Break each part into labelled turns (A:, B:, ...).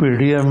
A: PDM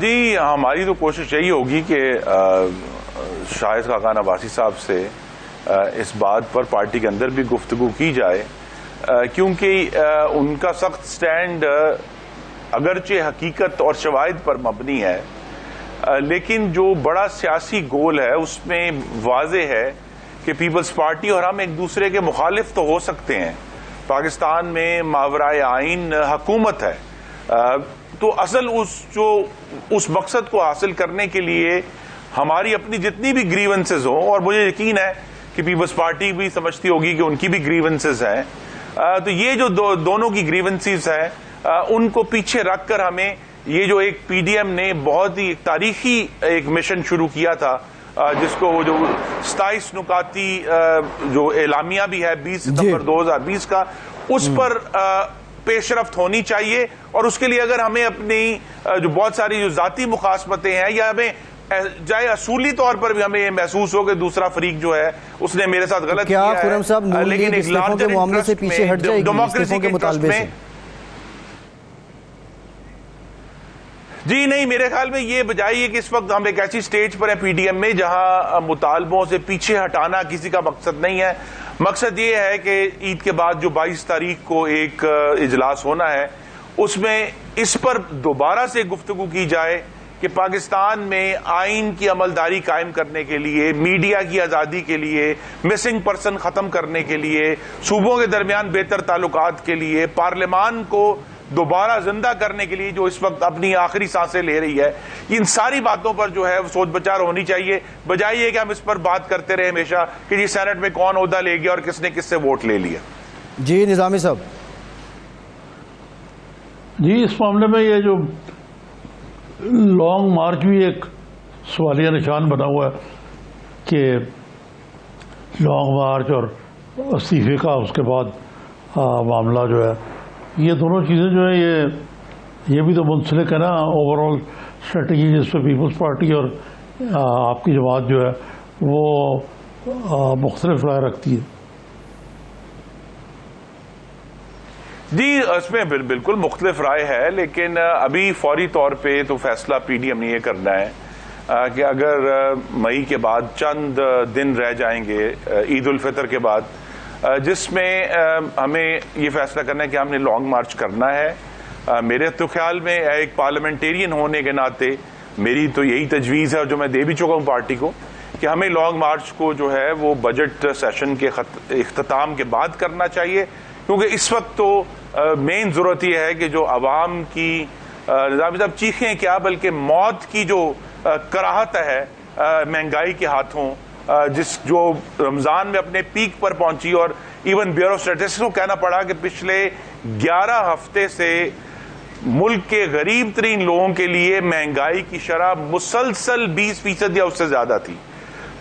B: جی ہماری تو کوشش یہی ہوگی کہ شاہد خاقان عباسی صاحب سے اس بات پر پارٹی کے اندر بھی گفتگو کی جائے، کیونکہ ان کا سخت سٹینڈ اگرچہ حقیقت اور شواہد پر مبنی ہے، لیکن جو بڑا سیاسی گول ہے اس میں واضح ہے کہ پیپلز پارٹی اور ہم ایک دوسرے کے مخالف تو ہو سکتے ہیں، پاکستان میں ماورائے آئین حکومت ہے، تو اصل اس مقصد کو حاصل کرنے کے لیے ہماری اپنی جتنی بھی گریونسز ہوں، اور مجھے یقین ہے کہ پیپلز پارٹی بھی سمجھتی ہوگی کہ ان کی بھی گریونسز ہیں، تو یہ جو دونوں کی گریونسز ہیں ان کو پیچھے رکھ کر ہمیں یہ جو ایک پی ڈی ایم نے بہت ہی تاریخی ایک مشن شروع کیا تھا، جس کو وہ جو 27 نکاتی جو اعلامیہ بھی ہے 20 ستمبر 2020 کا، اس پر پیش رفت ہونی چاہیے، اور اس کے لیے اگر ہمیں اپنی جو بہت ساری جو ذاتی مخاصمتیں ہیں، یا ہمیں چاہے اصولی طور پر بھی ہمیں یہ محسوس ہو کہ دوسرا فریق جو ہے اس نے میرے ساتھ غلط کیا ہے،
C: خرم صاحب نون لیگ استعفوں کے معاملے سے پیچھے ہٹ جائے گی استعفوں کے مطالبے سے؟
B: جی نہیں، میرے خیال میں یہ بجائے ہے کہ اس وقت ہم ایک ایسی سٹیج پر ہیں پی ڈی ایم میں جہاں مطالبوں سے پیچھے ہٹانا کسی کا مقصد نہیں ہے۔ مقصد یہ ہے کہ عید کے بعد جو 22 تاریخ کو ایک اجلاس ہونا ہے، اس میں اس پر دوبارہ سے گفتگو کی جائے کہ پاکستان میں آئین کی عملداری قائم کرنے کے لیے، میڈیا کی آزادی کے لیے، مسنگ پرسن ختم کرنے کے لیے، صوبوں کے درمیان بہتر تعلقات کے لیے، پارلیمان کو دوبارہ زندہ کرنے کے لیے جو اس وقت اپنی آخری سانسیں لے رہی ہے، ان ساری باتوں پر جو ہے سوچ بچار ہونی چاہیے، بجائے یہ کہ ہم اس پر بات کرتے رہے ہمیشہ کہ جی سینٹ میں کون عہدہ لے گیا اور کس نے کس سے ووٹ لے لیا۔
C: جی نظامی صاحب۔
A: جی اس معاملے میں یہ جو لانگ مارچ بھی ایک سوالیہ نشان بنا ہوا ہے کہ لانگ مارچ اور استعفے کا اس کے بعد معاملہ جو ہے، یہ دونوں چیزیں جو ہیں یہ بھی تو منسلک ہے نا اوور آل اسٹریٹجی جس پہ پیپلز پارٹی اور آپ کی جماعت جو ہے وہ مختلف رائے رکھتی ہے۔
B: جی اس میں بالکل مختلف رائے ہے، لیکن ابھی فوری طور پہ تو فیصلہ پی ڈی ایم نے یہ کرنا ہے کہ اگر مئی کے بعد چند دن رہ جائیں گے عید الفطر کے بعد، جس میں ہمیں یہ فیصلہ کرنا ہے کہ ہم نے لانگ مارچ کرنا ہے۔ میرے تو خیال میں ایک پارلیمنٹیرین ہونے کے ناطے میری تو یہی تجویز ہے، اور جو میں دے بھی چکا ہوں پارٹی کو، کہ ہمیں لانگ مارچ کو جو ہے وہ بجٹ سیشن کے اختتام کے بعد کرنا چاہیے، کیونکہ اس وقت تو مین ضرورت یہ ہے کہ جو عوام کی نظامی صاحب چیخیں کیا بلکہ موت کی جو کراہت ہے مہنگائی کے ہاتھوں، جو رمضان میں اپنے پیک پر پہنچی، اور ایون بیورو اسٹیٹسٹکس کو کہنا پڑا کہ پچھلے 11 ہفتے سے ملک کے غریب ترین لوگوں کے لیے مہنگائی کی شرح مسلسل 20% یا اس سے زیادہ تھی۔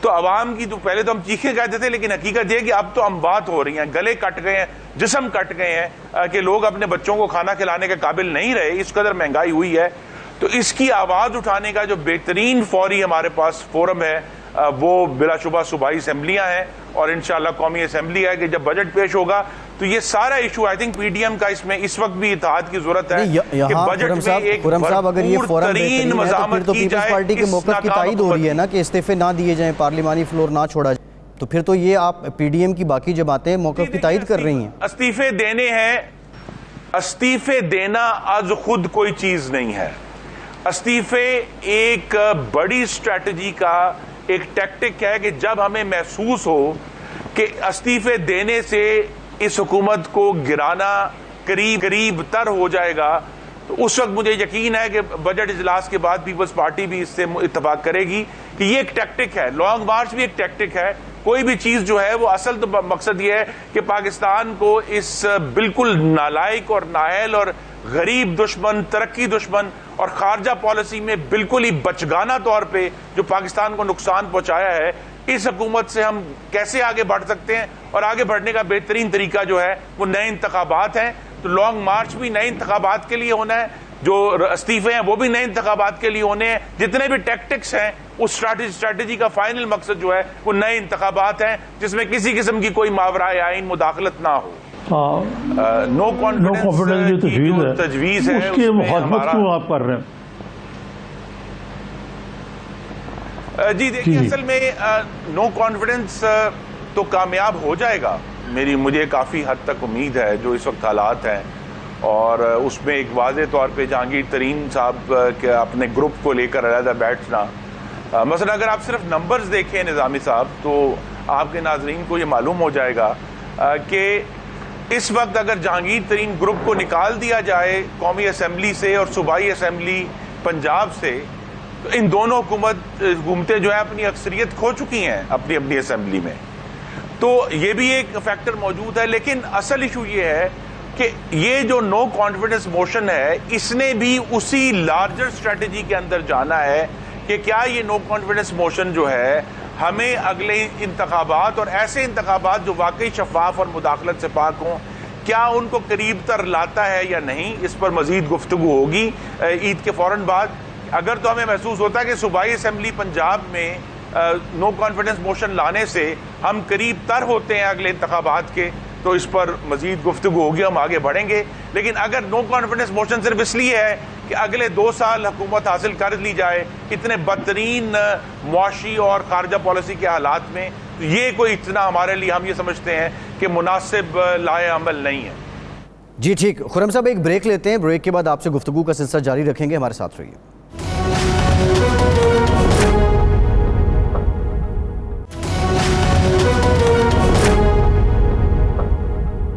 B: تو عوام کی تو پہلے تو ہم چیخیں کہتے تھے، لیکن حقیقت یہ کہ اب تو اموات ہو رہی ہیں، گلے کٹ گئے ہیں، جسم کٹ گئے ہیں کہ لوگ اپنے بچوں کو کھانا کھلانے کے قابل نہیں رہے، اس قدر مہنگائی ہوئی ہے۔ تو اس کی آواز اٹھانے کا جو بہترین فوری ہمارے پاس فورم ہے وہ بلا شبہ صوبائی اسمبلیاں ہیں، اور انشاءاللہ قومی اسمبلی ہے کہ جب بجٹ پیش ہوگا تو یہ سارا issue I think P D M کا اس میں اس وقت بھی اتحاد کی ضرورت ہے کہ بجٹ میں ایک بھرپور ترین مزاحمت کی جائے۔
C: پارٹی کے موقف کی تائید ہو رہی ہے نا کہ استعفے نہ دیے جائیں، پارلیمانی فلور نہ چھوڑا جائے، تو پھر تو یہ آپ پی ڈی ایم کی باقی جماعتیں موقف کی تائید کر رہی ہیں۔
B: استعفے دینے ہیں، استعفے دینا از خود کوئی چیز نہیں ہے، استعفے ایک بڑی اسٹریٹجی کا ایک ٹیکٹک ہے کہ جب ہمیں محسوس ہو کہ استعفے دینے سے اس حکومت کو گرانا قریب تر ہو جائے گا، تو اس وقت مجھے یقین ہے کہ بجٹ اجلاس کے بعد پیپلز پارٹی بھی اس سے اتفاق کرے گی کہ یہ ایک ٹیکٹک ہے، لانگ مارچ بھی ایک ٹیکٹک ہے۔ کوئی بھی چیز جو ہے وہ اصل تو مقصد یہ ہے کہ پاکستان کو اس بالکل نالائق اور نااہل اور غریب دشمن، ترقی دشمن اور خارجہ پالیسی میں بالکل ہی بچگانہ طور پہ جو پاکستان کو نقصان پہنچایا ہے، اس حکومت سے ہم کیسے آگے بڑھ سکتے ہیں، اور آگے بڑھنے کا بہترین طریقہ جو ہے وہ نئے انتخابات ہیں۔ تو لانگ مارچ بھی نئے انتخابات کے لیے ہونا ہے، جو استعفے ہیں وہ بھی نئے انتخابات کے لیے ہونے ہیں، جتنے بھی ٹیکٹکس ہیں اس اسٹریٹجی کا فائنل مقصد جو ہے وہ نئے انتخابات ہیں، جس میں کسی قسم کی کوئی ماورائے آئین مداخلت نہ ہو۔
A: نو کانفیڈنس جو تجویز ہے اس کی مخالفت کیوں آپ کر رہے ہیں؟
B: جی دیکھیے، اصل میں نو کانفیڈنس تو کامیاب ہو جائے گا، مجھے کافی حد تک امید ہے جو اس وقت حالات ہیں، اور اس میں ایک واضح طور پہ جہانگیر ترین صاحب کے اپنے گروپ کو لے کر علیحدہ بیٹھنا، مثلا اگر آپ صرف نمبرز دیکھیں نظامی صاحب تو آپ کے ناظرین کو یہ معلوم ہو جائے گا کہ اس وقت اگر جہانگیر ترین گروپ کو نکال دیا جائے قومی اسمبلی سے اور صوبائی اسمبلی پنجاب سے، تو ان دونوں حکومتیں جو ہے اپنی اکثریت کھو چکی ہیں اپنی اپنی اسمبلی میں، تو یہ بھی ایک فیکٹر موجود ہے۔ لیکن اصل ایشو یہ ہے کہ یہ جو نو کانفیڈنس موشن ہے، اس نے بھی اسی لارجر اسٹریٹجی کے اندر جانا ہے کہ کیا یہ نو کانفیڈنس موشن جو ہے ہمیں اگلے انتخابات اور ایسے انتخابات جو واقعی شفاف اور مداخلت سے پاک ہوں، کیا ان کو قریب تر لاتا ہے یا نہیں؟ اس پر مزید گفتگو ہوگی عید کے فوراً بعد۔ اگر تو ہمیں محسوس ہوتا ہے کہ صوبائی اسمبلی پنجاب میں نو کانفیڈنس موشن لانے سے ہم قریب تر ہوتے ہیں اگلے انتخابات کے، تو اس پر مزید گفتگو ہوگی، ہم آگے بڑھیں گے۔ لیکن اگر نو کانفیڈنس موشن صرف اس لیے ہے کہ اگلے 2 سال حکومت حاصل کر لی جائے اتنے بدترین معاشی اور خارجہ پالیسی کے حالات میں، تو یہ کوئی اتنا ہمارے لیے، ہم یہ سمجھتے ہیں کہ مناسب لائے عمل نہیں ہے۔
C: جی ٹھیک، خرم صاحب ایک بریک لیتے ہیں، بریک کے بعد آپ سے گفتگو کا سلسلہ جاری رکھیں گے، ہمارے ساتھ رہیے۔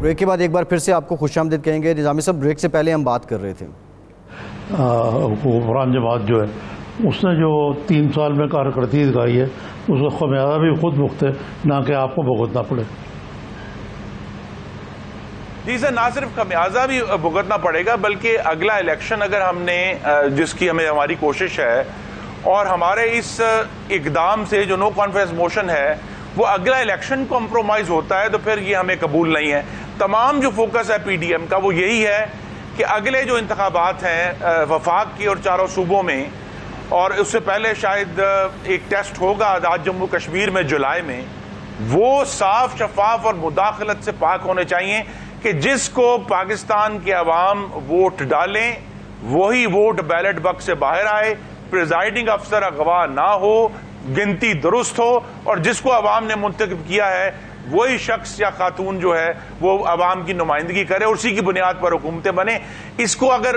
C: بریک کے بعد ایک بار پھر سے آپ کو خوش آمدید کہیں گے۔ نظامی صاحب، بریک سے پہلے ہم بات کر رہے تھے
A: حکمران جماعت جو ہے اس نے جو 3 سال میں کارکردگی دکھائی ہے اس کا خمیازہ بھی خود بھگتے، نہ کہ آپ کو بھگتنا پڑے۔
B: جی سر، نہ صرف خمیازہ بھی بھگتنا پڑے گا بلکہ اگلا الیکشن اگر ہم نے، جس کی ہماری کوشش ہے اور ہمارے اس اقدام سے جو نو کانفیڈنس موشن ہے وہ اگلا الیکشن کمپرومائز ہوتا ہے، تو پھر یہ ہمیں قبول نہیں ہے۔ تمام جو فوکس ہے پی ڈی ایم کا وہ یہی ہے کہ اگلے جو انتخابات ہیں وفاق کی اور 4 صوبوں میں، اور اس سے پہلے شاید ایک ٹیسٹ ہوگا آزاد جموں کشمیر میں جولائی میں، وہ صاف شفاف اور مداخلت سے پاک ہونے چاہیے کہ جس کو پاکستان کے عوام ووٹ ڈالیں وہی ووٹ بیلٹ باکس سے باہر آئے، پریزائڈنگ افسر اغوا نہ ہو، گنتی درست ہو، اور جس کو عوام نے منتخب کیا ہے وہی شخص یا خاتون جو ہے وہ عوام کی نمائندگی کرے اور اسی کی بنیاد پر حکومتیں بنے۔ اس کو اگر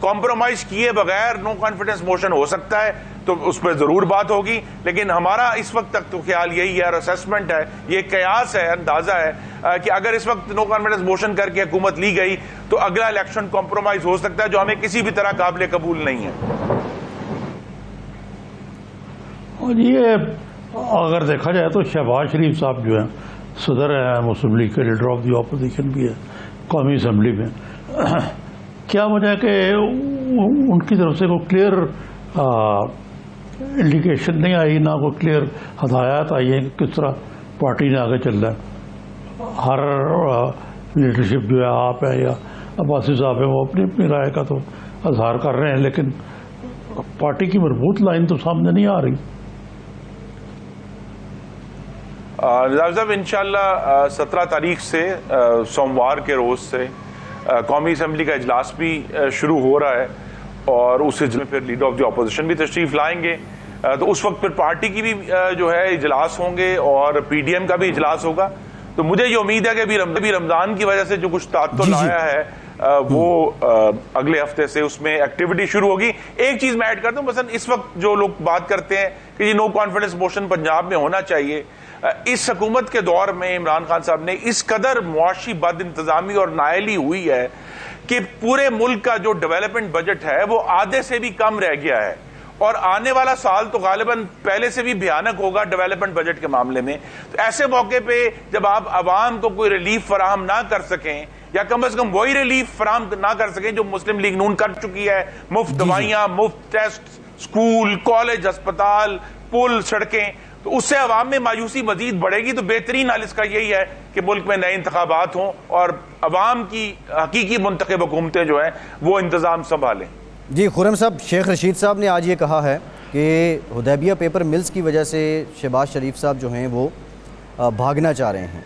B: کمپرومائز کیے بغیر نو کانفیڈنس موشن ہو سکتا ہے تو اس پہ ضرور بات ہوگی، لیکن ہمارا اس وقت تک تو خیال یہی ہے اور اسیسمنٹ ہے، یہ قیاس ہے، اندازہ ہے کہ اگر اس وقت نو کانفیڈنس موشن کر کے حکومت لی گئی تو اگلا الیکشن کمپرومائز ہو سکتا ہے، جو ہمیں کسی بھی طرح قابل قبول نہیں ہے۔
A: اور یہ اگر دیکھا جائے تو شہباز شریف صاحب جو ہیں صدر ہیں مسلم لیگ کے، لیڈر آف دی اپوزیشن بھی ہے قومی اسمبلی میں، کیا وجہ ہے کہ ان کی طرف سے کوئی کلیئر انڈیکیشن نہیں آئی، نہ کوئی کلیئر ہدایات آئی ہیں کہ کس طرح پارٹی نے آگے چل رہا ہے؟ ہر لیڈرشپ جو ہے آپ ہے یا عباسی صاحب ہیں، وہ اپنی اپنی رائے کا تو اظہار کر رہے ہیں، لیکن پارٹی کی مربوط لائن تو سامنے نہیں آ رہی۔
B: نظام صاحب، انشاءاللہ 17 تاریخ سے سوموار کے روز سے قومی اسمبلی کا اجلاس بھی شروع ہو رہا ہے، اور اس اجلاس میں پھر لیڈر آف دی اپوزیشن بھی تشریف لائیں گے، تو اس وقت پھر پارٹی کی بھی جو ہے اجلاس ہوں گے اور پی ڈی ایم کا بھی اجلاس ہوگا۔ تو مجھے یہ امید ہے کہ ابھی رمضان کی وجہ سے جو کچھ تعطل آیا ہے وہ اگلے ہفتے سے اس میں ایکٹیویٹی شروع ہوگی۔ ایک چیز میں ایڈ کر دوں، مثلا اس وقت جو لوگ بات کرتے ہیں کہ یہ نو کانفیڈنس موشن پنجاب میں ہونا چاہیے، اس حکومت کے دور میں عمران خان صاحب نے اس قدر معاشی بد انتظامی اور نااہلی ہوئی ہے کہ پورے ملک کا جو ڈیولپمنٹ بجٹ ہے وہ آدھے سے بھی کم رہ گیا ہے، اور آنے والا سال تو غالباً پہلے سے بھی بھیانک ہوگا ڈیولپمنٹ بجٹ کے معاملے میں۔ تو ایسے موقع پہ جب آپ عوام کو کوئی ریلیف فراہم نہ کر سکیں، یا کم از کم وہی ریلیف فراہم نہ کر سکیں جو مسلم لیگ نون کر چکی ہے، مفت دوائیاں، مفت ٹیسٹ، سکول، کالج، ہسپتال، پل، سڑکیں، تو اس سے عوام میں مایوسی مزید بڑھے گی۔ تو بہترین حل اس کا یہی ہے کہ ملک میں نئے انتخابات ہوں اور عوام کی حقیقی منتخب حکومتیں جو ہیں وہ انتظام سنبھالیں۔
C: جی خرم صاحب، شیخ رشید صاحب نے آج یہ کہا ہے کہ حدیبیہ پیپر ملز کی وجہ سے شہباز شریف صاحب جو ہیں وہ بھاگنا چاہ رہے ہیں۔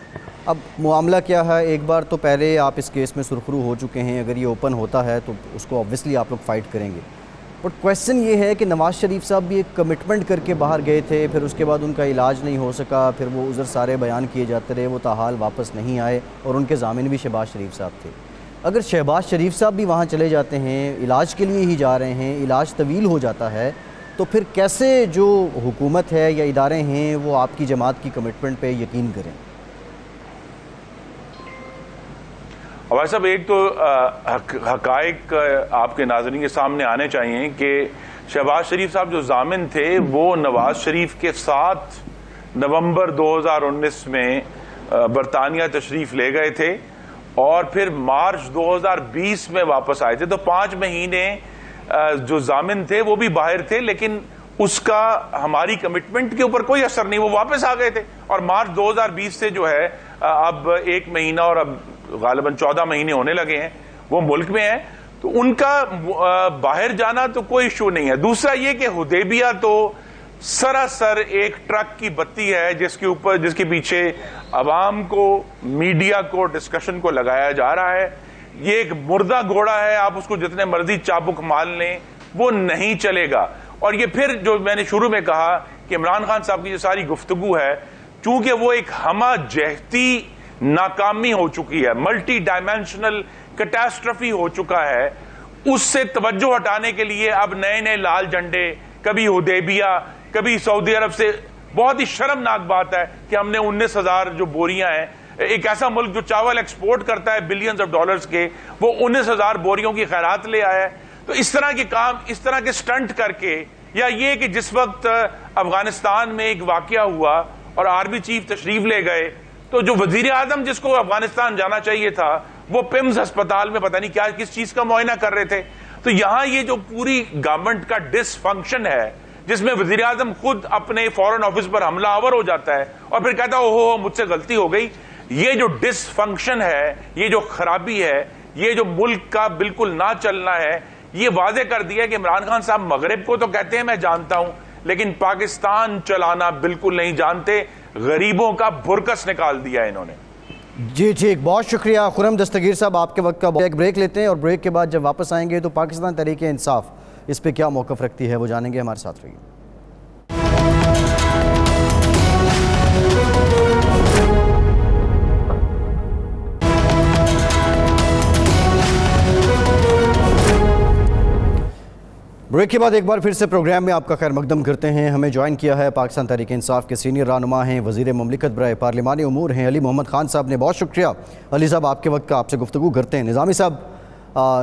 C: اب معاملہ کیا ہے؟ ایک بار تو پہلے آپ اس کیس میں سرخرو ہو چکے ہیں، اگر یہ اوپن ہوتا ہے تو اس کو آبویسلی آپ لوگ فائٹ کریں گے، بٹ کویشچن یہ ہے کہ نواز شریف صاحب بھی ایک کمٹمنٹ کر کے باہر گئے تھے، پھر اس کے بعد ان کا علاج نہیں ہو سکا، پھر وہ عذر سارے بیان کیے جاتے رہے، وہ تاحال واپس نہیں آئے، اور ان کے ضامن بھی شہباز شریف صاحب تھے۔ اگر شہباز شریف صاحب بھی وہاں چلے جاتے ہیں، علاج کے لیے ہی جا رہے ہیں، علاج طویل ہو جاتا ہے، تو پھر کیسے جو حکومت ہے یا ادارے ہیں وہ آپ کی جماعت کی کمٹمنٹ پہ یقین کریں؟
B: عوائد صاحب، ایک تو حقائق آپ کے ناظرین کے سامنے آنے چاہیے کہ شہباز شریف صاحب جو ضامن تھے وہ نواز شریف کے ساتھ نومبر 2019 میں برطانیہ تشریف لے گئے تھے اور پھر مارچ 2020 میں واپس آئے تھے، تو 5 مہینے جو ضامن تھے وہ بھی باہر تھے، لیکن اس کا ہماری کمٹمنٹ کے اوپر کوئی اثر نہیں، وہ واپس آ گئے تھے، اور مارچ 2020 سے جو ہے اب 1 مہینہ اور اب غالباً 14 مہینے ہونے لگے ہیں وہ ملک میں ہیں، تو ان کا باہر جانا تو کوئی ایشو نہیں ہے۔ دوسرا یہ کہ حدیبیہ تو سراسر ایک ٹرک کی بتی ہے جس کے پیچھے عوام کو، میڈیا کو، ڈسکشن کو لگایا جا رہا ہے۔ یہ ایک مردہ گھوڑا ہے، آپ اس کو جتنے مرضی چابک مال لیں وہ نہیں چلے گا۔ اور یہ پھر جو میں نے شروع میں کہا کہ عمران خان صاحب کی جو ساری گفتگو ہے، چونکہ وہ ایک ہمہ جہتی ناکامی ہو چکی ہے، ملٹی ڈائمینشنل کیٹاسٹرفی ہو چکا ہے، اس سے توجہ ہٹانے کے لیے اب نئے نئے لال جھنڈے، کبھی حدیبیہ، کبھی سعودی عرب سے۔ بہت ہی شرمناک بات ہے کہ ہم نے 19,000 جو بوریاں ہیں، ایک ایسا ملک جو چاول ایکسپورٹ کرتا ہے بلینز آف ڈالرز کے، وہ 19,000 بوریوں کی خیرات لے آیا ہے۔ تو اس طرح کے کام، اس طرح کے سٹنٹ کر کے، یا یہ کہ جس وقت افغانستان میں ایک واقعہ ہوا اور آرمی چیف تشریف لے گئے، تو جو وزیر اعظم جس کو افغانستان جانا چاہیے تھا وہ پمز ہسپتال میں پتہ نہیں کیا کس چیز کا معائنہ کر رہے تھے۔ تو یہاں یہ جو پوری گورنمنٹ کا ڈس فنکشن ہے، جس میں وزیر اعظم خود اپنے فورن آفس پر حملہ آور ہو جاتا ہے اور پھر کہتا ہے اوہو مجھ سے غلطی ہو گئی، یہ جو ڈس فنکشن ہے، یہ جو خرابی ہے، یہ جو ملک کا بالکل نہ چلنا ہے، یہ واضح کر دیا کہ عمران خان صاحب مغرب کو تو کہتے ہیں میں جانتا ہوں، لیکن پاکستان چلانا بالکل نہیں جانتے۔ غریبوں کا برکس نکال دیا انہوں نے۔
C: جی ٹھیک، بہت شکریہ خرم دستگیر صاحب، آپ کے وقت کا ایک بریک لیتے ہیں، اور بریک کے بعد جب واپس آئیں گے تو پاکستان تحریک انصاف اس پہ کیا موقف رکھتی ہے وہ جانیں گے، ہمارے ساتھ رہیے۔ بریک کے بعد ایک بار پھر سے پروگرام میں آپ کا خیر مقدم کرتے ہیں۔ ہمیں جوائن کیا ہے پاکستان تحریک انصاف کے سینئر رہنما ہیں، وزیر مملکت برائے پارلیمانی امور ہیں علی محمد خان صاحب نے۔ بہت شکریہ علی صاحب، آپ کے وقت کا، آپ سے گفتگو کرتے ہیں۔ نظامی صاحب،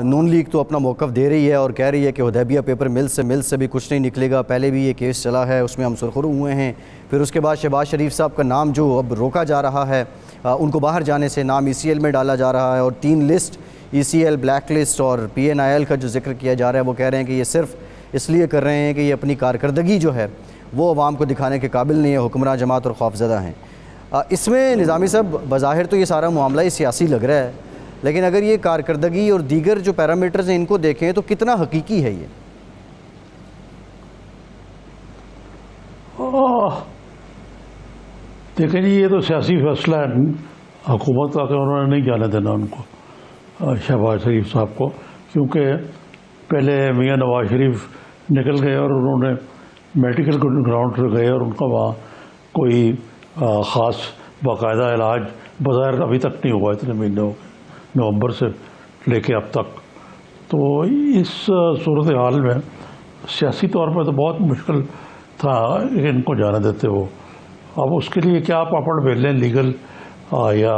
C: نون لیگ تو اپنا موقف دے رہی ہے اور کہہ رہی ہے کہ حدیبیہ پیپر مل سے بھی کچھ نہیں نکلے گا، پہلے بھی یہ کیس چلا ہے، اس میں ہم سرخرو ہوئے ہیں، پھر اس کے بعد شہباز شریف صاحب کا نام جو اب روکا جا رہا ہے، ان کو باہر جانے سے نام ECL میں ڈالا جا رہا ہے، اور 3 لسٹ ECL، بلیک لسٹ اور PNIL کا جو ذکر کیا جا رہا ہے، وہ کہہ رہے ہیں کہ یہ صرف اس لیے کر رہے ہیں کہ یہ اپنی کارکردگی جو ہے وہ عوام کو دکھانے کے قابل نہیں ہے، حکمراں جماعت اور خوفزدہ ہیں۔ اس میں نظامی صاحب بظاہر تو یہ سارا معاملہ ہی سیاسی لگ رہا ہے، لیکن اگر یہ کارکردگی اور دیگر جو پیرامیٹرز ہیں ان کو دیکھیں تو کتنا حقیقی ہے یہ؟
A: دیکھیں جی، یہ تو سیاسی فیصلہ ہے حکومت کا کہ انہوں نے نہیں جانے دینا ان کو، شہباز شریف صاحب کو، کیونکہ پہلے میاں نواز شریف نکل گئے اور انہوں نے میڈیکل گراؤنڈ سے گئے اور ان کا وہاں کوئی خاص باقاعدہ علاج بظاہر ابھی تک نہیں ہوا، اتنے مہینے ہو گئے نومبر سے لے کے اب تک۔ تو اس صورتحال میں سیاسی طور پر تو بہت مشکل تھا کہ ان کو جانے دیتے وہ۔ اب اس کے لیے کیا پاپڑ بیل لیں لیگل یا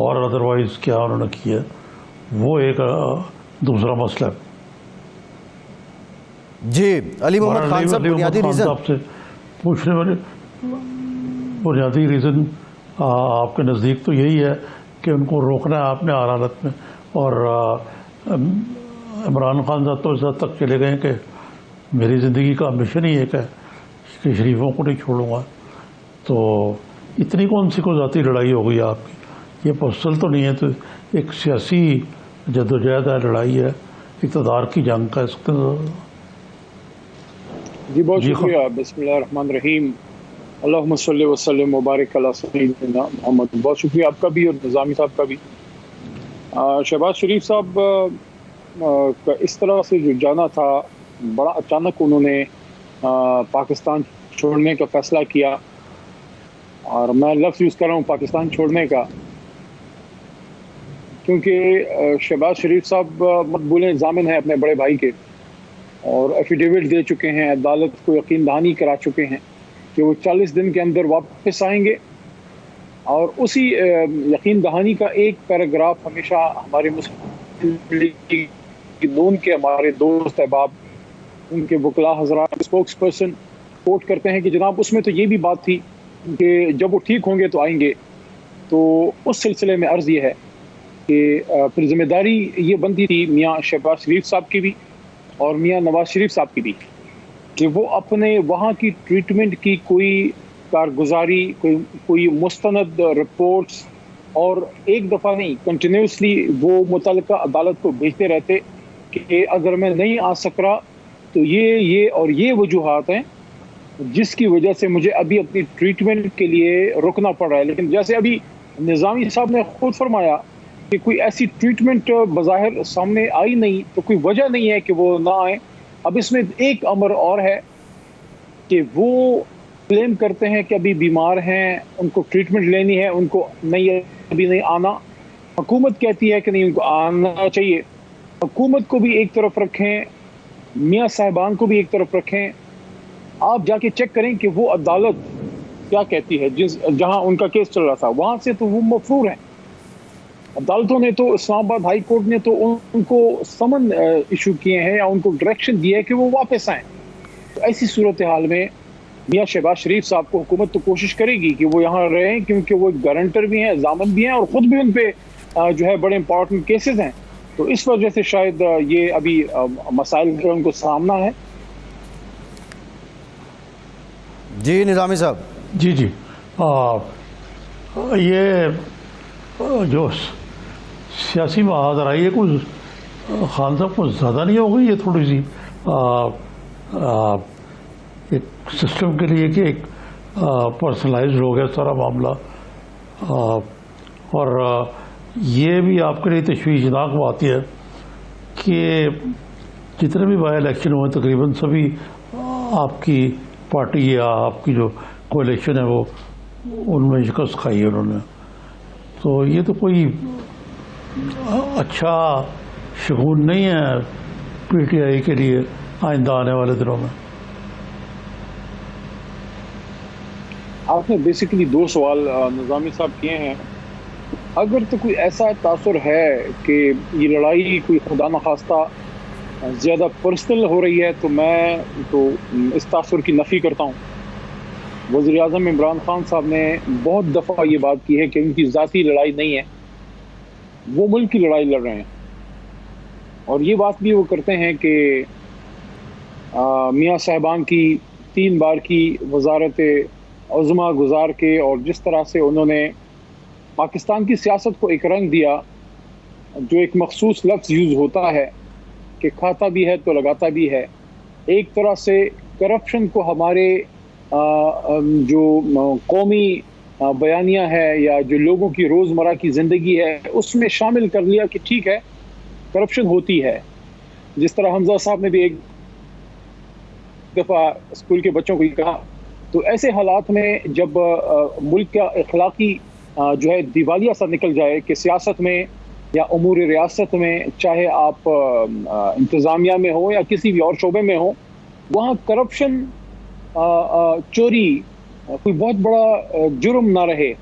A: اور ادروائز کیا انہوں نے کیا، وہ ایک دوسرا مسئلہ ہے۔
C: جی علی محمد خان صاحب، بنیادی ریزن
A: آپ سے پوچھنے والے بنیادی ریزن آپ کے نزدیک تو یہی ہے کہ ان کو روکنا ہے آپ نے ہر حالت میں، اور عمران خان صاحب تو اس حد تک چلے گئے کہ میری زندگی کا مشن ہی ایک ہے کہ شریفوں کو نہیں چھوڑوں گا۔ تو اتنی کون سی کو ذاتی لڑائی ہو گئی آپ کی، یہ پرسنل تو نہیں ہے، تو ایک سیاسی جدوجہد ہے، لڑائی ہے، اقتدار کی جنگ کا اس کا۔
D: جی بہت شکریہ۔ بسم اللہ الرحمن الرحیم، اللہم صلی وسلم مبارک علی سیدنا محمد۔ بہت شکریہ آپ کا بھی اور نظامی صاحب کا بھی۔ شہباز شریف صاحب کا اس طرح سے جو جانا تھا بڑا اچانک انہوں نے پاکستان چھوڑنے کا فیصلہ کیا، اور میں لفظ یوز کر رہا ہوں پاکستان چھوڑنے کا، کیونکہ شہباز شریف صاحب مقبول ضامن ہیں اپنے بڑے بھائی کے، اور ایفیڈیوٹ دے چکے ہیں، عدالت کو یقین دہانی کرا چکے ہیں کہ وہ 40 دن کے اندر واپس آئیں گے. اور اسی یقین دہانی کا ایک پیراگراف ہمیشہ ہمارے مسلم لیگ نون کے ہمارے دوست احباب، ان کے وکلاء حضرات، اسپوکس پرسن کوٹ کرتے ہیں کہ جناب اس میں تو یہ بھی بات تھی کہ جب وہ ٹھیک ہوں گے تو آئیں گے. تو اس سلسلے میں عرض یہ ہے کہ پھر ذمہ داری یہ بنتی تھی میاں شہباز شریف صاحب کی بھی اور میاں نواز شریف صاحب کی بھی کہ وہ اپنے وہاں کی ٹریٹمنٹ کی کوئی کارگزاری، کوئی مستند رپورٹس، اور ایک دفعہ نہیں کنٹینیوسلی وہ متعلقہ عدالت کو بھیجتے رہتے کہ اگر میں نہیں آ سک رہا تو یہ اور یہ وجوہات ہیں جس کی وجہ سے مجھے ابھی اپنی ٹریٹمنٹ کے لیے رکنا پڑ رہا ہے. لیکن جیسے ابھی نظامی صاحب نے خود فرمایا کہ کوئی ایسی ٹریٹمنٹ بظاہر سامنے آئی نہیں تو کوئی وجہ نہیں ہے کہ وہ نہ آئیں. اب اس میں ایک امر اور ہے کہ وہ کلیم کرتے ہیں کہ ابھی بیمار ہیں، ان کو ٹریٹمنٹ لینی ہے، ان کو ابھی نہیں آنا. حکومت کہتی ہے کہ نہیں ان کو آنا چاہیے. حکومت کو بھی ایک طرف رکھیں، میاں صاحبان کو بھی ایک طرف رکھیں. آپ جا کے چیک کریں کہ وہ عدالت کیا کہتی ہے. جہاں ان کا کیس چل رہا تھا وہاں سے تو وہ مفرور ہیں. عدالتوں نے تو اسلام آباد ہائی کورٹ نے تو ان کو سمن ایشو کیے ہیں یا ان کو ڈائریکشن دیا ہے کہ وہ واپس آئیں. تو ایسی صورتحال میں میاں شہباز شریف صاحب کو حکومت تو کوشش کرے گی کہ وہ یہاں رہیں، کیونکہ وہ گارنٹر بھی ہیں، ضامن بھی ہیں، اور خود بھی ان پہ جو ہے بڑے امپورٹنٹ کیسز ہیں. تو اس وجہ سے شاید یہ ابھی مسائل کا ان کو سامنا ہے.
C: جی نظامی صاحب.
A: جی یہ جو سیاسی محاذ آئی ہے کچھ خان صاحب کو زیادہ نہیں ہو گئی یہ تھوڑی سی ایک سسٹم کے لیے کہ ایک پرسنلائزڈ ہو گیا سارا معاملہ. اور یہ بھی آپ کے لیے تشویشناک بات یہ ہے کہ جتنے بھی بائی الیکشن ہوئے تقریباً سبھی آپ کی پارٹی یا آپ کی جو کولیشن ہے وہ ان میں شکست کھائی ہے انہوں نے. تو یہ تو کوئی اچھا شگون نہیں ہے پی ٹی آئی کے لیے آئندہ آنے والے دنوں میں.
D: آپ نے بیسیکلی 2 سوال نظامی صاحب کیے ہیں. اگر تو کوئی ایسا تاثر ہے کہ یہ لڑائی کوئی خدا نخواستہ زیادہ پرسنل ہو رہی ہے تو میں تو اس تاثر کی نفی کرتا ہوں. وزیر اعظم عمران خان صاحب نے بہت دفعہ یہ بات کی ہے کہ ان کی ذاتی لڑائی نہیں ہے، وہ ملک کی لڑائی لڑ رہے ہیں. اور یہ بات بھی وہ کرتے ہیں کہ میاں صاحبان کی 3 بار کی وزارت عظمیٰ گزار کے اور جس طرح سے انہوں نے پاکستان کی سیاست کو ایک رنگ دیا، جو ایک مخصوص لفظ یوز ہوتا ہے کہ کھاتا بھی ہے تو لگاتا بھی ہے. ایک طرح سے کرپشن کو ہمارے جو قومی بیانیہ ہے یا جو لوگوں کی روزمرہ کی زندگی ہے اس میں شامل کر لیا کہ ٹھیک ہے کرپشن ہوتی ہے. جس طرح حمزہ صاحب نے بھی ایک دفعہ اسکول کے بچوں کو یہ کہا. تو ایسے حالات میں جب ملک کا اخلاقی جو ہے دیوالیہ سا نکل جائے کہ سیاست میں یا امور ریاست میں، چاہے آپ انتظامیہ میں ہو یا کسی بھی اور شعبے میں ہو، وہاں کرپشن چوری کوئی بہت بڑا جرم نہ رہے.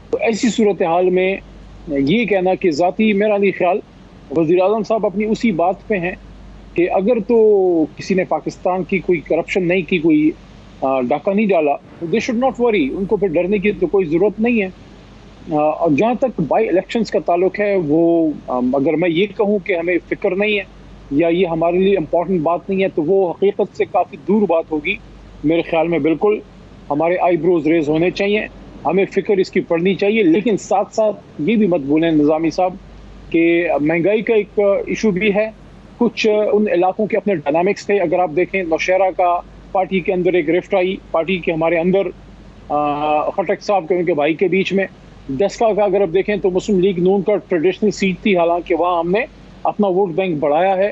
D: تو ایسی صورتحال میں یہ کہنا کہ ذاتی میرا نہیں خیال، وزیر اعظم صاحب اپنی اسی بات پہ ہیں کہ اگر تو کسی نے پاکستان کی کوئی کرپشن نہیں کی، کوئی ڈاکہ نہیں ڈالا، دے شوڈ ناٹ وری. ان کو پھر ڈرنے کی تو کوئی ضرورت نہیں ہے. اور جہاں تک بائی الیکشنز کا تعلق ہے، وہ اگر میں یہ کہوں کہ ہمیں فکر نہیں ہے یا یہ ہمارے لیے امپورٹنٹ بات نہیں ہے تو وہ حقیقت سے کافی دور بات ہوگی. میرے خیال میں بالکل ہمارے آئی بروز ریز ہونے چاہیے، ہمیں فکر اس کی پڑنی چاہیے. لیکن ساتھ ساتھ یہ بھی مت بھولیں نظامی صاحب کہ مہنگائی کا ایک ایشو بھی ہے. کچھ ان علاقوں کے اپنے ڈائنامکس تھے. اگر آپ دیکھیں نوشہرہ کا پارٹی کے اندر ایک رفٹ آئی، پارٹی کے ہمارے اندر خٹک صاحب کے ان کے بھائی کے بیچ میں. دسکا کا اگر آپ دیکھیں تو مسلم لیگ نون کا ٹریڈیشنل سیٹ تھی، حالانکہ وہاں ہم نے اپنا ووٹ بینک بڑھایا ہے.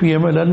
A: PMLN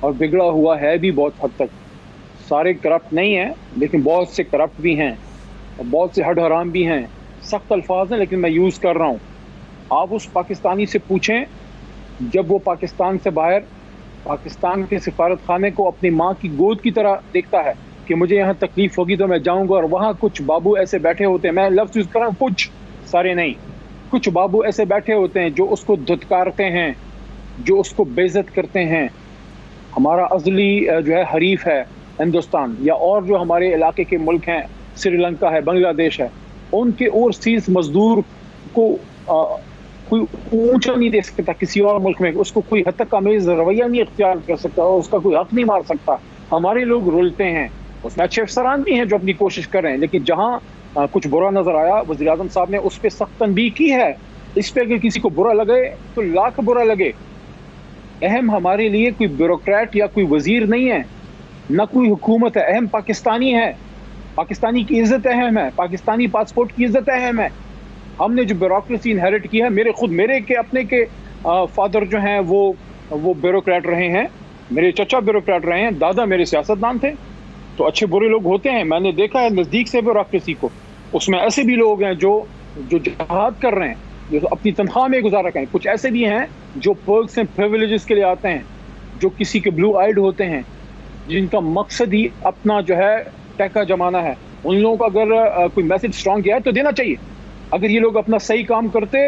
D: اور بگڑا ہوا ہے بھی بہت حد تک. سارے کرپٹ نہیں ہیں لیکن بہت سے کرپٹ بھی ہیں اور بہت سے ہڈ حرام بھی ہیں. سخت الفاظ ہیں لیکن میں یوز کر رہا ہوں. آپ اس پاکستانی سے پوچھیں جب وہ پاکستان سے باہر پاکستان کے سفارت خانے کو اپنی ماں کی گود کی طرح دیکھتا ہے کہ مجھے یہاں تکلیف ہوگی تو میں جاؤں گا, اور وہاں کچھ بابو ایسے بیٹھے ہوتے ہیں, میں لفظ یوز کر رہا ہوں کچھ, سارے نہیں, کچھ بابو ایسے بیٹھے ہوتے ہیں جو اس کو دھتکارتے ہیں, جو اس کو بے عزت کرتے ہیں. ہمارا ازلی جو ہے حریف ہے ہندوستان, یا اور جو ہمارے علاقے کے ملک ہیں, سری لنکا ہے, بنگلہ دیش ہے, ان کے اوورسیز مزدور کو کوئی اونچا نہیں دے سکتا کسی اور ملک میں, اس کو کوئی حد تک آمیز رویہ نہیں اختیار کر سکتا, اور اس کا کوئی حق نہیں مار سکتا. ہمارے لوگ رولتے ہیں, اس میں اچھے افسران بھی ہیں جو اپنی کوشش کر رہے ہیں, لیکن جہاں کچھ برا نظر آیا وزیر اعظم صاحب نے اس پہ سخت تنبیہ کی ہے. اس پہ اگر کسی کو برا لگے تو لاکھ برا لگے. اہم ہمارے لیے کوئی بیوروکریٹ یا کوئی وزیر نہیں ہے, نہ کوئی حکومت ہے, اہم پاکستانی ہے. پاکستانی کی عزت اہم ہے, پاکستانی پاسپورٹ کی عزت اہم ہے. ہم نے جو بیوروکریسی انہیرٹ کی ہے, میرے کے اپنے کے فادر جو ہیں وہ بیوروکریٹ رہے ہیں, میرے چچا بیوروکریٹ رہے ہیں, دادا میرے سیاستدان تھے. تو اچھے برے لوگ ہوتے ہیں, میں نے دیکھا ہے نزدیک سے بیوروکریسی کو. اس میں ایسے بھی لوگ ہیں جو جہاد کر رہے ہیں, جو اپنی تنخواہ میں گزارا کریں. کچھ ایسے بھی ہیں جو پرکس اینڈ پریویلیجز کے لیے آتے ہیں, جو کسی کے بلو آئیڈ ہوتے ہیں, جن کا مقصد ہی اپنا جو ہے ٹیکا جمانا ہے. ان لوگوں کو اگر کوئی میسج اسٹرانگ کیا ہے تو دینا چاہیے. اگر یہ لوگ اپنا صحیح کام کرتے,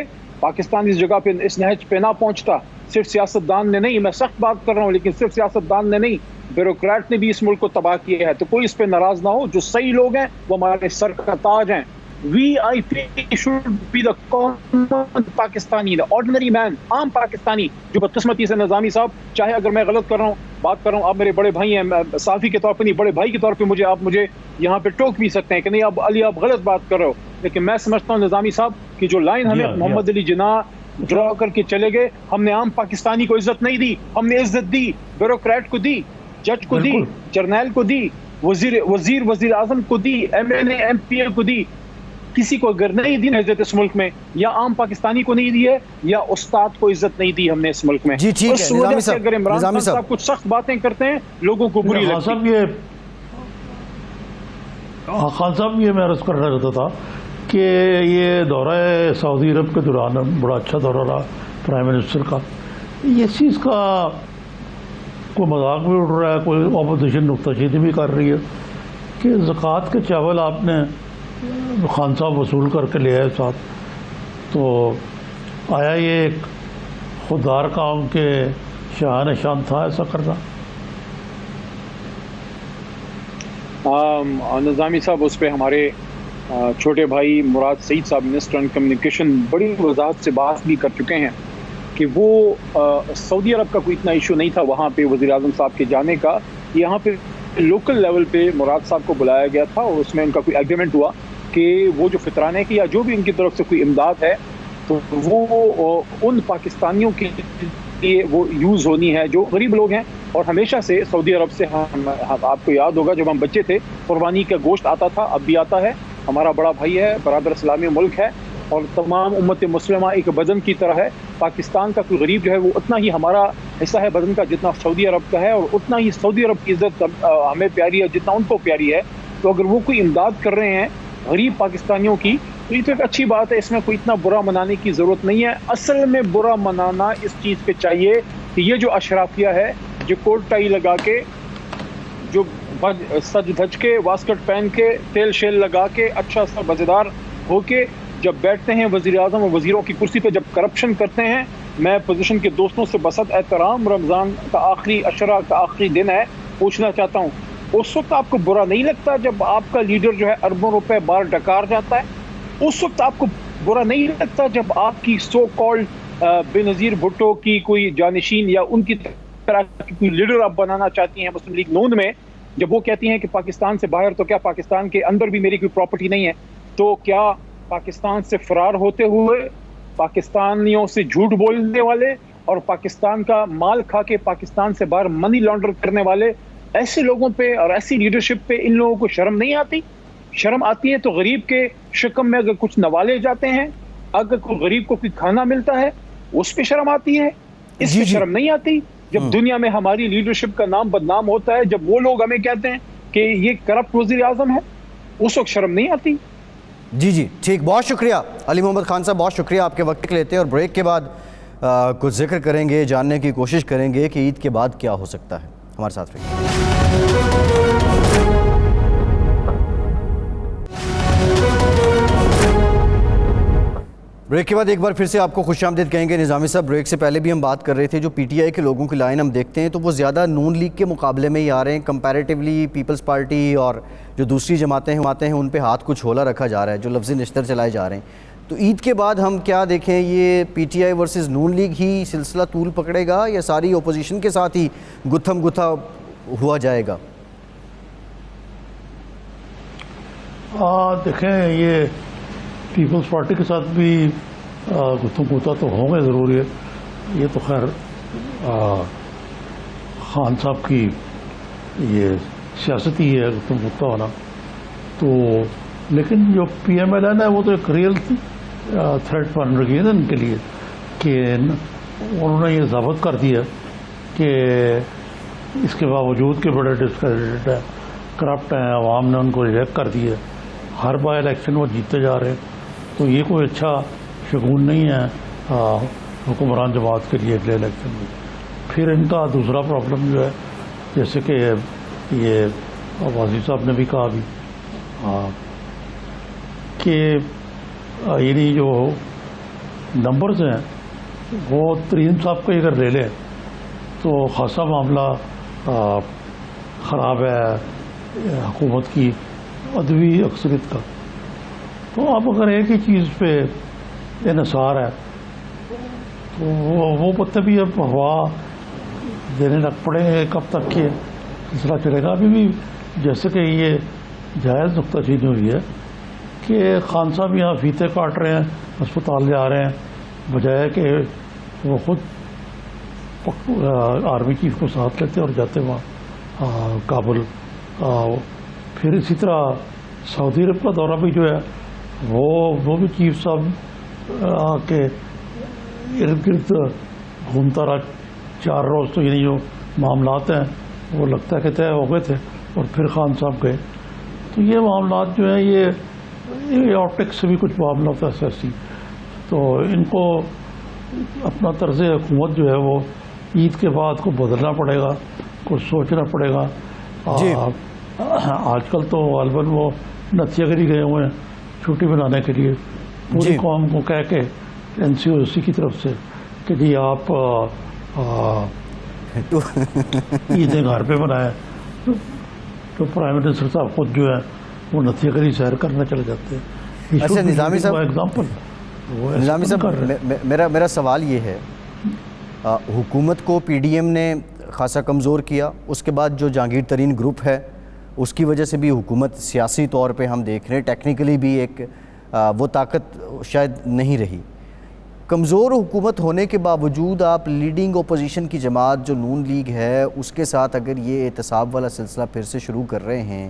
D: پاکستان اس جگہ پہ اس نہج پہ نہ پہنچتا. صرف سیاستدان نے نہیں, میں سخت بات کر رہا ہوں, لیکن صرف سیاستدان نے نہیں, بیوروکریٹ نے بھی اس ملک کو تباہ کیا ہے. تو کوئی اس پہ ناراض نہ ہو. جو صحیح لوگ ہیں وہ ہمارے سر کا تاج ہیں. VIP should be the common Pakistani, the ordinary man, عام پاکستانی. جو بدقسمتی سے نظامی صاحب, چاہے اگر میں غلط کر رہا ہوں, بات کر رہا ہوں, آپ میرے بڑے بھائی ہیں, صحافی کے طور پہ نہیں, بڑے بھائی کے طور پہ آپ مجھے یہاں پہ ٹوک بھی سکتے ہیں کہ نہیں علی آپ غلط بات کر رہے ہو. لیکن میں سمجھتا ہوں نظامی صاحب کہ جو لائن ہمیں محمد علی جناح ڈرا کر کے چلے گئے, ہم نے عام پاکستانی کو عزت نہیں دی, ہم نے عزت دی بیوروکریٹ کو دی, جج کو دی, جرنیل کو دی, وزیر اعظم کو دی, MNA MP کو دی. کسی کو اگر نہیں دی عزت اس ملک میں, یا عام پاکستانی کو نہیں دی ہے, یا استاد کو عزت نہیں دی ہم نے اس ملک میں.
C: جی ٹھیک ہے نظامی صاحب,
D: اگر عمران خان صاحب کچھ سخت باتیں کرتے ہیں لوگوں کو بری لگتی ہے.
A: خان صاحب یہ میں عرض کرنا چاہتا تھا کہ یہ دورہ سعودی عرب کے دوران بڑا اچھا دورہ رہا پرائم منسٹر کا. اس چیز کا کوئی مذاق بھی اڑ رہا ہے, کوئی اپوزیشن نکتہ چینی بھی کر رہی ہے کہ زکوٰۃ کے چاول آپ نے خان صاحب وصول کر کے لے آئے ساتھ. تو آیا یہ ایک خوددار کام کے شاہان شان تھا ایسا کرنا؟
D: نظامی صاحب اس پہ ہمارے چھوٹے بھائی مراد سعید صاحب منسٹر آن کمیونیکیشن بڑی وضاحت سے بات بھی کر چکے ہیں کہ وہ سعودی عرب کا کوئی اتنا ایشو نہیں تھا وہاں پہ وزیر اعظم صاحب کے جانے کا. یہاں پہ لوکل لیول پہ مراد صاحب کو بلایا گیا تھا, اور اس میں ان کا کوئی ایگریمنٹ ہوا کہ وہ جو فطرانے کی یا جو بھی ان کی طرف سے کوئی امداد ہے تو وہ ان پاکستانیوں کے لیے وہ یوز ہونی ہے جو غریب لوگ ہیں. اور ہمیشہ سے سعودی عرب سے آپ کو یاد ہوگا جب ہم بچے تھے قربانی کا گوشت آتا تھا, اب بھی آتا ہے. ہمارا بڑا بھائی ہے, برادر اسلامی ملک ہے, اور تمام امت مسلمہ ایک بدن کی طرح ہے. پاکستان کا کوئی غریب جو ہے وہ اتنا ہی ہمارا حصہ ہے بدن کا جتنا سعودی عرب کا ہے, اور اتنا ہی سعودی عرب کی عزت ہمیں پیاری ہے جتنا ان کو پیاری ہے. تو اگر وہ کوئی امداد کر رہے ہیں غریب پاکستانیوں کی تو یہ تو ایک اچھی بات ہے, اس میں کوئی اتنا برا منانے کی ضرورت نہیں ہے. اصل میں برا منانا اس چیز پہ چاہیے کہ یہ جو اشرافیہ ہے جو کوٹ ٹائی لگا کے, جو سج دھج کے, واسکٹ پہن کے, تیل شیل لگا کے, اچھا سا مزیدار ہو کے جب بیٹھتے ہیں وزیر اعظم اور وزیروں کی کرسی پہ, جب کرپشن کرتے ہیں, میں اپوزیشن کے دوستوں سے بسط احترام رمضان کا آخری عشرہ کا آخری دن ہے پوچھنا چاہتا ہوں, اس وقت آپ کو برا نہیں لگتا جب آپ کا لیڈر جو ہے اربوں روپے بار ڈکار جاتا ہے؟ اس وقت آپ کو برا نہیں لگتا جب آپ کی سو کالڈ بے نظیر بھٹو کی کوئی جانشین یا ان کی طرح کی کوئی لیڈر آپ بنانا چاہتی ہیں مسلم لیگ نون میں, جب وہ کہتی ہیں کہ پاکستان سے باہر تو کیا پاکستان کے اندر بھی میری کوئی پراپرٹی نہیں ہے, تو کیا پاکستان سے فرار ہوتے ہوئے پاکستانیوں سے جھوٹ بولنے والے اور پاکستان کا مال کھا کے پاکستان سے باہر منی لانڈر کرنے والے ایسے لوگوں پہ اور ایسی لیڈرشپ پہ ان لوگوں کو شرم نہیں آتی؟ شرم آتی ہے تو غریب کے شکم میں اگر کچھ نوالے جاتے ہیں, اگر کوئی غریب کو کوئی کھانا ملتا ہے اس پہ شرم آتی ہے, اس پہ شرم نہیں آتی. جب دنیا میں ہماری لیڈرشپ کا نام بدنام ہوتا ہے، جب وہ لوگ ہمیں کہتے ہیں کہ یہ کرپٹ وزیر اعظم ہے، اس وقت شرم نہیں آتی؟
C: جی ٹھیک، بہت شکریہ علی محمد خان صاحب، بہت شکریہ آپ کے وقت لیتے ہیں، اور بریک کے بعد کچھ ذکر کریں گے، جاننے کی کوشش کریں گے کہ عید کے بعد کیا ہو سکتا ہے. ہمارے ساتھ رہیے. بریک کے بعد ایک بار پھر سے آپ کو خوش آمدید کہیں گے. نظامی صاحب، بریک سے پہلے بھی ہم بات کر رہے تھے، جو پی ٹی آئی کے لوگوں کی لائن ہم دیکھتے ہیں تو وہ زیادہ نون لیگ کے مقابلے میں ہی آ رہے ہیں. کمپیریٹیولی پیپلز پارٹی اور جو دوسری جماعتیں ہیں ان پہ ہاتھ کچھ ہولا رکھا جا رہا ہے، جو لفظی نشتر چلائے جا رہے ہیں. تو عید کے بعد ہم کیا دیکھیں، یہ پی ٹی آئی ورسز نون لیگ ہی سلسلہ طول پکڑے گا یا ساری اپوزیشن کے ساتھ ہی گتھم گتھا ہوا جائے گا؟
A: دیکھیں، یہ پیپلز پارٹی کے ساتھ بھی گفتگو ہوتا تو ہوں گے، ضروری ہے. یہ تو خیر خان صاحب کی یہ سیاست ہی ہے گفتگو ہوتا ہونا. تو لیکن جو پی ایم ایل این ہے وہ تو ایک ریئل تھریٹ بن رہی ہے ان کے لیے، کہ انہوں نے یہ ثابت کر دیا کہ اس کے باوجود کہ بڑے ڈسکریڈٹ ہیں، کرپٹ ہیں، عوام نے ان کو ریجیکٹ کر دیا، ہر بار الیکشن وہ جیتے جا رہے ہیں. تو یہ کوئی اچھا شگون نہیں ہے حکمران جماعت کے لیے اگلے الیکشن میں. پھر ان کا دوسرا پرابلم جو ہے، جیسے کہ یہ واضح صاحب نے بھی کہا بھی کہ یعنی جو نمبرز ہیں وہ ترین صاحب کو اگر لے لیں تو خاصا معاملہ خراب ہے حکومت کی ادوی اکثریت کا. تو اب اگر ایک ہی چیز پہ انحصار ہے تو وہ پتہ بھی اب ہوا دینے لگ پڑے ہیں. کب تک یہ سلسلہ چلے گا؟ ابھی بھی جیسے کہ یہ جائز نکتہ چینی ہوئی ہے کہ خان صاحب یہاں فیتے کاٹ رہے ہیں، اسپتال جا رہے ہیں، بجائے کہ وہ خود آرمی چیف کو ساتھ لیتے اور جاتے وہاں کابل. پھر اسی طرح سعودی عرب کا دورہ بھی جو ہے وہ بھی چیف صاحب کے ارد گرد گھومتا رہا 4 روز. تو یعنی جو معاملات ہیں وہ لگتا ہے کہ طے ہو گئے تھے اور پھر خان صاحب گئے. تو یہ معاملات جو ہیں یہ آپٹکس سے بھی کچھ معاملہ ہوتا ہے سیاسی. تو ان کو اپنا طرز حکومت جو ہے وہ عید کے بعد کو بدلنا پڑے گا، کچھ سوچنا پڑے گا.
C: جی.
A: آج کل تو غالباً وہ نتیہ گری گئے ہوئے ہیں چھٹی منانے کے لیے، پوری قوم کو کہہ کے این سی او سی کی طرف سے کہ جی آپ عیدیں گھر پہ منائیں. تو پرائم منسٹر صاحب خود جو ہے وہ نتیہ گری سیر کرنے چلے جاتے ہیں.
C: اچھا نظامی صاحب، نظامی صاحب میرا سوال یہ ہے، حکومت کو پی ڈی ایم نے خاصا کمزور کیا، اس کے بعد جو جہانگیر ترین گروپ ہے اس کی وجہ سے بھی حکومت سیاسی طور پہ ہم دیکھ رہے ہیں ٹیکنیکلی بھی ایک وہ طاقت شاید نہیں رہی. کمزور حکومت ہونے کے باوجود آپ لیڈنگ اپوزیشن کی جماعت جو نون لیگ ہے اس کے ساتھ اگر یہ احتساب والا سلسلہ پھر سے شروع کر رہے ہیں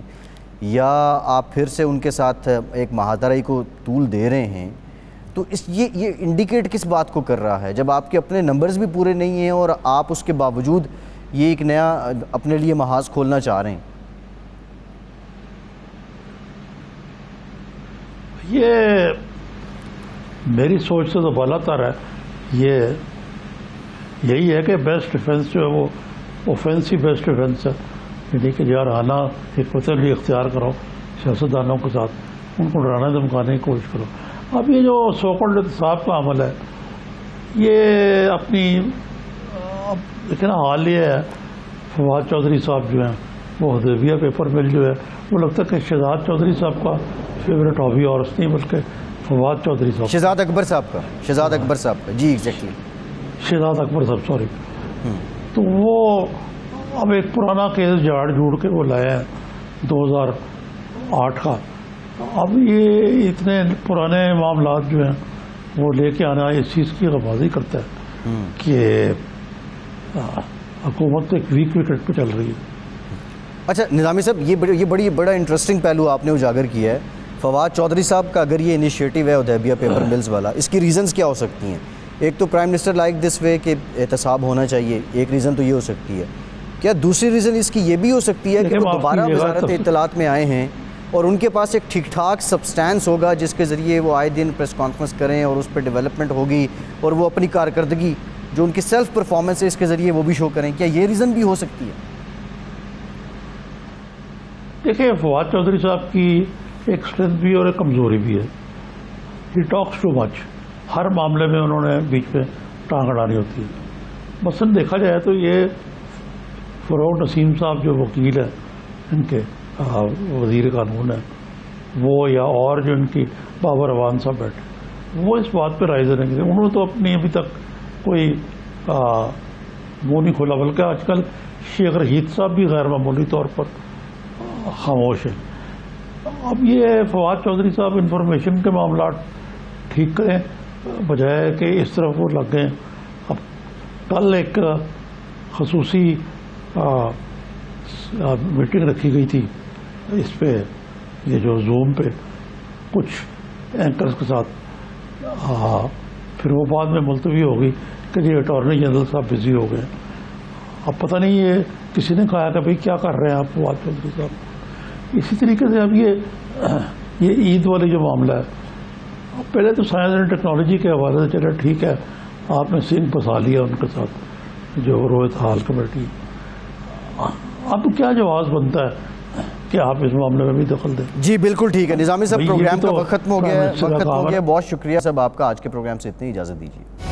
C: یا آپ پھر سے ان کے ساتھ ایک مہادرائی کو طول دے رہے ہیں، تو یہ انڈیکیٹ کس بات کو کر رہا ہے؟ جب آپ کے اپنے نمبرز بھی پورے نہیں ہیں اور آپ اس کے باوجود یہ ایک نیا اپنے لیے محاذ کھولنا چاہ رہے ہیں.
A: یہ میری سوچ سے تو بالا تر ہے. یہی ہے کہ بیسٹ ڈیفنس جو ہے وہ اوفینسی بیسٹ ڈیفنس ہے. یعنی کہ جارحانہ حکمت عملی اختیار کرو سیاستدانوں کے ساتھ، ان کو ڈرانے دھمکانے کی کوشش کرو. اب یہ جو سو کالڈ احتساب کا عمل ہے یہ اپنی لیکن حال یہ ہے، فواد چودھری صاحب جو ہیں وہ حدیبیہ پیپر مل جو ہے وہ لگتا ہے کہ شہزاد چودھری صاحب کا فیوریٹ ہابی اور اس نہیں بلکہ فواد چودھری صاحب،
C: شہزاد اکبر صاحب کا جی ایگزیکٹلی
A: شہزاد اکبر صاحب سوری. تو وہ اب ایک پرانا کیس جھاڑ جھوڑ کے وہ لایا ہے 2008 کا. اب یہ اتنے پرانے معاملات جو ہیں وہ لے کے آنا اس چیز کی غبازی کرتا ہے کہ حکومت ایک ویک وکٹ پہ چل رہی ہے.
C: اچھا نظامی صاحب، یہ بڑا انٹرسٹنگ پہلو آپ نے اجاگر کیا ہے. فواد چودھری صاحب کا اگر یہ انیشیٹو ہے حدیبیہ پیپر ملز والا، اس کی ریزنز کیا ہو سکتی ہیں؟ ایک تو پرائم منسٹر لائک دس وے کہ احتساب ہونا چاہیے، ایک ریزن تو یہ ہو سکتی ہے، کیا دوسری ریزن اس کی یہ بھی ہو سکتی ہے کہ وہ دوبارہ وزارت اطلاعات میں آئے ہیں اور ان کے پاس ایک ٹھیک ٹھاک سبسٹینس ہوگا جس کے ذریعے وہ آئے دن پریس کانفرنس کریں اور اس پہ ڈیولپمنٹ ہوگی اور وہ اپنی کارکردگی جو ان کی سیلف پرفارمنس ہے اس کے ذریعے وہ بھی شو کریں، کیا یہ ریزن بھی ہو سکتی ہے؟
A: دیکھیں فواد چودھری صاحب کی ایک اسٹرینتھ بھی اور ایک کمزوری بھی ہے، ہی ٹاکس ٹو مچ، ہر معاملے میں انہوں نے بیچ میں ٹانگ اڑانی ہوتی ہے۔ مثلاً دیکھا جائے تو یہ فروغ نسیم صاحب جو وکیل ہیں ان کے وزیر قانون ہیں وہ، یا اور جو ان کی بابر اعوان صاحب بیٹھے، وہ اس بات پہ رائے دینے کے لیے انہوں نے تو اپنی ابھی تک کوئی منہ نہیں کھولا، بلکہ آج کل شیخ رشید صاحب بھی غیر معمولی طور پر خاموش ہیں۔ اب یہ فواد چودھری صاحب انفارمیشن کے معاملات ٹھیک کریں بجائے کہ اس طرف وہ لگ گئے۔ اب کل ایک خصوصی میٹنگ رکھی گئی تھی اس پہ، یہ جو زوم پہ کچھ اینکرز کے ساتھ، پھر وہ بعد میں ملتوی ہو گئی کہ جی اٹارنی جنرل صاحب بزی ہو گئے۔ اب پتہ نہیں یہ کسی نے کہا کہ بھئی کیا کر رہے ہیں آپ فواد چودھری صاحب۔ اسی طریقے سے اب یہ عید والے جو معاملہ ہے، پہلے تو سائنس اینڈ ٹیکنالوجی کے حوالے سے چلے ٹھیک ہے، آپ نے سنگھ پسا لیا ان کے ساتھ جو روہت حال کمیٹی، اب کیا جواز بنتا ہے کہ آپ اس معاملے میں بھی دخل دیں؟
C: جی بالکل ٹھیک ہے، نظامی صاحب پروگرام کا وقت ختم ہو گیا ہے، بہت شکریہ صاحب آپ کا، آج کے پروگرام سے اتنی اجازت دیجیے۔